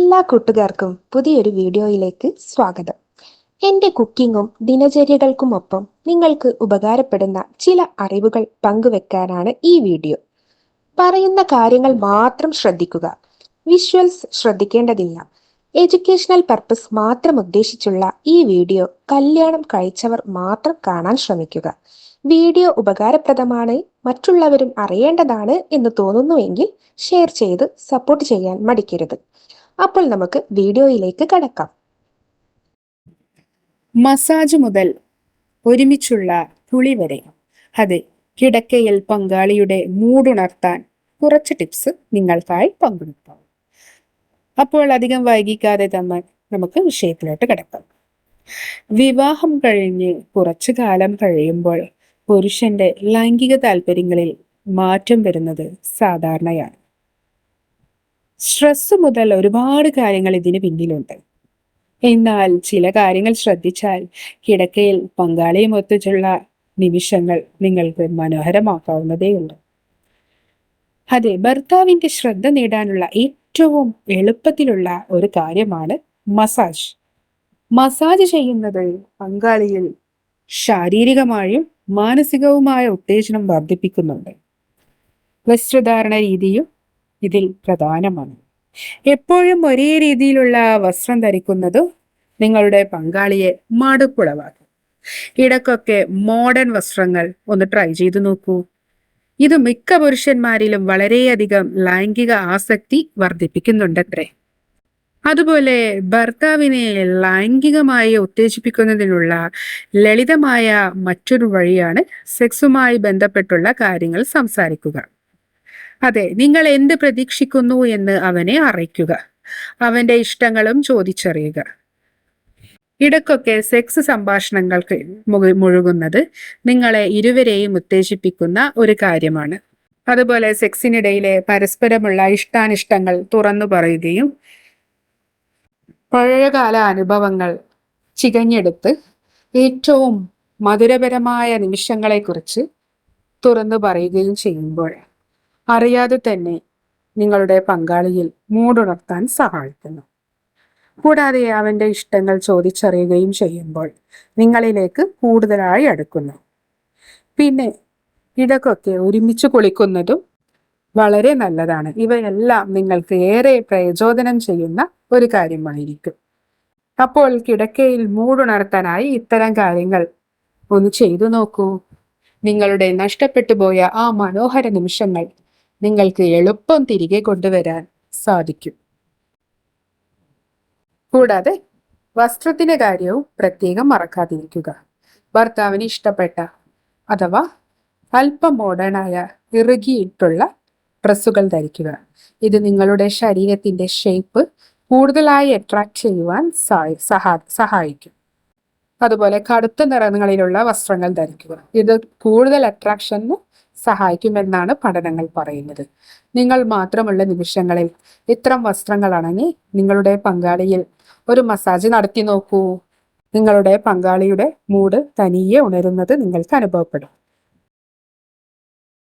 എല്ലാ കൂട്ടുകാർക്കും പുതിയൊരു വീഡിയോയിലേക്ക് സ്വാഗതം. എൻ്റെ കുക്കിങ്ങും ദിനചര്യകൾക്കുമൊപ്പം നിങ്ങൾക്ക് ഉപകാരപ്പെടുന്ന ചില അറിവുകൾ പങ്കുവെക്കാനാണ് ഈ വീഡിയോ. പറയുന്ന കാര്യങ്ങൾ മാത്രം ശ്രദ്ധിക്കുക. വിഷ്വൽസ് ശ്രദ്ധിക്കേണ്ടതില്ല. എഡ്യൂക്കേഷണൽ പർപ്പസ് മാത്രം ഉദ്ദേശിച്ചുള്ള ഈ വീഡിയോ കല്യാണം കഴിച്ചവർ മാത്രം കാണാൻ ശ്രമിക്കുക. വീഡിയോ ഉപകാരപ്രദമാണ്, മറ്റുള്ളവരും അറിയേണ്ടതാണ് എന്ന് തോന്നുന്നുവെങ്കിൽ ഷെയർ ചെയ്ത് സപ്പോർട്ട് ചെയ്യാൻ മടിക്കരുത്. അപ്പോൾ നമുക്ക് വീഡിയോയിലേക്ക് കടക്കാം. മസാജ് മുതൽ ഒരുമിച്ചുള്ള കുളി വരെ, അതെ, കിടക്കയിൽ പങ്കാളിയുടെ മൂടുണർത്താൻ കുറച്ച് ടിപ്സ് നിങ്ങൾക്കായി പങ്കുവെക്കാം. അപ്പോൾ അധികം വൈകിക്കാതെ തന്നെ നമുക്ക് വിഷയത്തിലോട്ട് കിടക്കാം. വിവാഹം കഴിഞ്ഞ് കുറച്ചു കാലം കഴിയുമ്പോൾ പുരുഷന്റെ ലൈംഗിക താല്പര്യങ്ങളിൽ മാറ്റം വരുന്നത് സാധാരണയാണ്. സ്ട്രെസ് മുതൽ ഒരുപാട് കാര്യങ്ങൾ ഇതിന് പിന്നിലുണ്ട്. എന്നാൽ ചില കാര്യങ്ങൾ ശ്രദ്ധിച്ചാൽ കിടക്കയിൽ പങ്കാളിയും ഒത്തുള്ള നിമിഷങ്ങൾ നിങ്ങൾക്ക് മനോഹരമാക്കാവുന്നതേയുള്ളൂ. അതെ, ഭർത്താവിന്റെ ശ്രദ്ധ നേടാനുള്ള ഏറ്റവും എളുപ്പത്തിലുള്ള ഒരു കാര്യമാണ് മസാജ്. മസാജ് ചെയ്യുന്നത് പങ്കാളിയിൽ ശാരീരികമായും മാനസികവുമായ ഉത്തേജനം വർദ്ധിപ്പിക്കുന്നുണ്ട്. വസ്ത്രധാരണ രീതിയും ഇതിൽ പ്രധാനമാണ്. എപ്പോഴും ഒരേ രീതിയിലുള്ള വസ്ത്രം ധരിക്കുന്നത് നിങ്ങളുടെ പങ്കാളിയെ മടുപ്പുളവാക്കും. ഇടയ്ക്കൊക്കെ മോഡേൺ വസ്ത്രങ്ങൾ ഒന്ന് ട്രൈ ചെയ്തു നോക്കൂ. ഇത് മിക്ക പുരുഷന്മാരിലും വളരെയധികം ലൈംഗിക ആസക്തി വർദ്ധിപ്പിക്കുന്നുണ്ടത്രേ. അതുപോലെ ഭർത്താവിനെ ലൈംഗികമായി ഉത്തേജിപ്പിക്കുന്നതിനുള്ള ലളിതമായ മറ്റൊരു വഴിയാണ് സെക്സുമായി ബന്ധപ്പെട്ടുള്ള കാര്യങ്ങൾ സംസാരിക്കുക. അതെ, നിങ്ങൾ എന്ത് പ്രതീക്ഷിക്കുന്നു എന്ന് അവനെ അറിയിക്കുക. അവന്റെ ഇഷ്ടങ്ങളും ചോദിച്ചറിയുക. ഇടയ്ക്കൊക്കെ സെക്സ് സംഭാഷണങ്ങൾക്ക് മുഴുകുന്നത് നിങ്ങളെ ഇരുവരെയും ഉത്തേജിപ്പിക്കുന്ന ഒരു കാര്യമാണ്. അതുപോലെ സെക്സിനിടയിലെ പരസ്പരമുള്ള ഇഷ്ടാനിഷ്ടങ്ങൾ തുറന്നു പറയുകയും പഴയകാല അനുഭവങ്ങൾ ചികഞ്ഞെടുത്ത് ഏറ്റവും മധുരപരമായ നിമിഷങ്ങളെക്കുറിച്ച് തുറന്നു പറയുകയും ചെയ്യുമ്പോൾ അറിയാതെ തന്നെ നിങ്ങളുടെ പങ്കാളിയിൽ മൂടുണർത്താൻ സഹായിക്കുന്നു. കൂടാതെ അവന്റെ ഇഷ്ടങ്ങൾ ചോദിച്ചറിയുകയും ചെയ്യുമ്പോൾ നിങ്ങളിലേക്ക് കൂടുതലായി അടുക്കുന്നു. പിന്നെ ഇടയ്ക്കൊക്കെ ഒരുമിച്ച് കുളിക്കുന്നതും വളരെ നല്ലതാണ്. ഇവയെല്ലാം നിങ്ങൾക്ക് ഏറെ പ്രചോദനം ചെയ്യുന്ന ഒരു കാര്യമായിരിക്കും. അപ്പോൾ കിടക്കയിൽ മൂടുണർത്താനായി ഇത്തരം കാര്യങ്ങൾ ഒന്ന് ചെയ്തു നോക്കൂ. നിങ്ങളുടെ നഷ്ടപ്പെട്ടു പോയ ആ മനോഹര നിമിഷങ്ങൾ നിങ്ങൾക്ക് എളുപ്പം തിരികെ കൊണ്ടുവരാൻ സാധിക്കും. കൂടാതെ വസ്ത്രത്തിന്റെ കാര്യവും പ്രത്യേകം മറക്കാതിരിക്കുക. ഭർത്താവിന് ഇഷ്ടപ്പെട്ട അഥവാ അല്പം മോഡേണായ ഇറുകിയിട്ടുള്ള ഡ്രസ്സുകൾ ധരിക്കുക. ഇത് നിങ്ങളുടെ ശരീരത്തിന്റെ ഷേപ്പ് കൂടുതലായി അട്രാക്ട് ചെയ്യുവാൻ സഹായിക്കും. അതുപോലെ കടുത്ത നിറങ്ങളിലുള്ള വസ്ത്രങ്ങൾ ധരിക്കുക. ഇത് കൂടുതൽ അട്രാക്ഷന് സഹായിക്കുമെന്നാണ് പഠനങ്ങൾ പറയുന്നത്. നിങ്ങൾ മാത്രമുള്ള നിമിഷങ്ങളിൽ ഇത്തരം വസ്ത്രങ്ങൾ അണങ്ങി നിങ്ങളുടെ പങ്കാളിയിൽ ഒരു മസാജ് നടത്തി നോക്കൂ. നിങ്ങളുടെ പങ്കാളിയുടെ മൂഡ് തനിയെ ഉണരുന്നത് നിങ്ങൾക്ക് അനുഭവപ്പെടും.